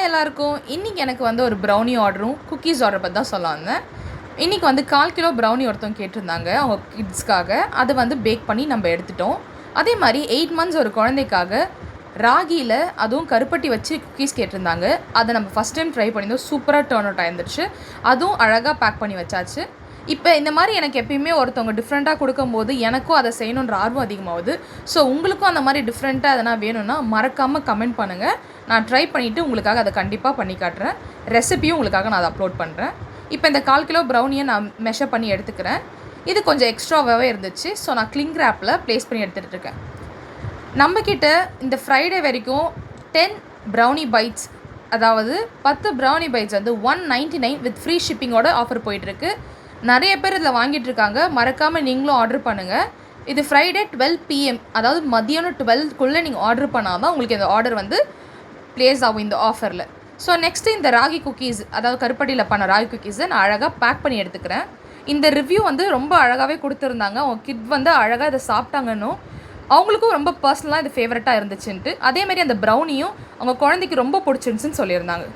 Hi எல்லாருக்கும். இன்றைக்கி எனக்கு வந்து ஒரு ப்ரௌனி ஆர்டரும் குக்கீஸ் ஆர்டர் பற்றி தான் சொல்ல வந்தேன். இன்றைக்கி வந்து 1/4 கிலோ ப்ரௌனி ஒருத்தவங்க கேட்டிருந்தாங்க அவங்க கிட்ஸ்க்காக. அதை வந்து பேக் பண்ணி நம்ம எடுத்துட்டோம். அதே மாதிரி 8 மந்த்ஸ் ஒரு குழந்தைக்காக ராகியில் அதுவும் கருப்பட்டி வச்சு குக்கீஸ் கேட்டிருந்தாங்க. அதை நம்ம ஃபஸ்ட் டைம் ட்ரை பண்ணியிருந்தோம். சூப்பராக டர்ன் அவுட் ஆயிருந்துச்சு. அதுவும் அழகாக பேக் பண்ணி வச்சாச்சு. இப்போ இந்த மாதிரி எனக்கு எப்பயுமே ஒருத்தவங்க டிஃப்ரெண்ட்டாக கொடுக்கும்போது எனக்கும் அதை செய்யணுன்ற ஆர்வம் அதிகமாகுது. ஸோ உங்களுக்கும் அந்த மாதிரி டிஃப்ரெண்ட்டாக எதனா வேணும்னா மறக்காமல் கமெண்ட் பண்ணுங்கள். நான் ட்ரை பண்ணிவிட்டு உங்களுக்காக அதை கண்டிப்பாக பண்ணி காட்டுறேன். ரெசிபியும் உங்களுக்காக நான் அதை அப்லோட் பண்ணுறேன். இப்போ இந்த 1/4 கிலோ ப்ரௌனியை நான் மெஷர் பண்ணி எடுத்துக்கிறேன். இது கொஞ்சம் எக்ஸ்ட்ராவாகவே இருந்துச்சு. ஸோ நான் கிளிங் ரேப்பில் ப்ளேஸ் பண்ணி எடுத்துகிட்டு இருக்கேன். நம்மக்கிட்ட இந்த ஃப்ரைடே வரைக்கும் 10 ப்ரௌனி பைட்ஸ், அதாவது 10 ப்ரௌனி பைட்ஸ் வந்து 199 வித் ஃப்ரீ ஷிப்பிங்கோட ஆஃபர் போயிட்டுருக்கு. நிறைய பேர் இதில் வாங்கிட்டுருக்காங்க. மறக்காமல் நீங்களும் ஆர்டர் பண்ணுங்கள். இது ஃப்ரைடே 12 PM, அதாவது மதியானம் 12க்குள்ளே நீங்கள் ஆர்டர் பண்ணால் தான் உங்களுக்கு இந்த ஆர்டர் வந்து ப்ளேஸ் ஆகும் இந்த ஆஃபரில். ஸோ நெக்ஸ்ட்டு இந்த ராகி குக்கீஸ், அதாவது கருப்பட்டியில் பண்ண ராகி குக்கீஸை நான் அழகாக பேக் பண்ணி எடுத்துக்கிறேன். இந்த ரிவ்யூ வந்து ரொம்ப அழகாகவே கொடுத்துருந்தாங்க. அவங்க கிட் வந்து அழகாக இதை சாப்பிட்டாங்கன்னும் அவங்களுக்கும் ரொம்ப பர்சனலாக இது ஃபேவரட்டாக இருந்துச்சுன்ட்டு, அதேமாரி அந்த ப்ரௌனியும் அவங்க குழந்தைக்கு ரொம்ப பிடிச்சிருந்துச்சின்னு சொல்லியிருந்தாங்க.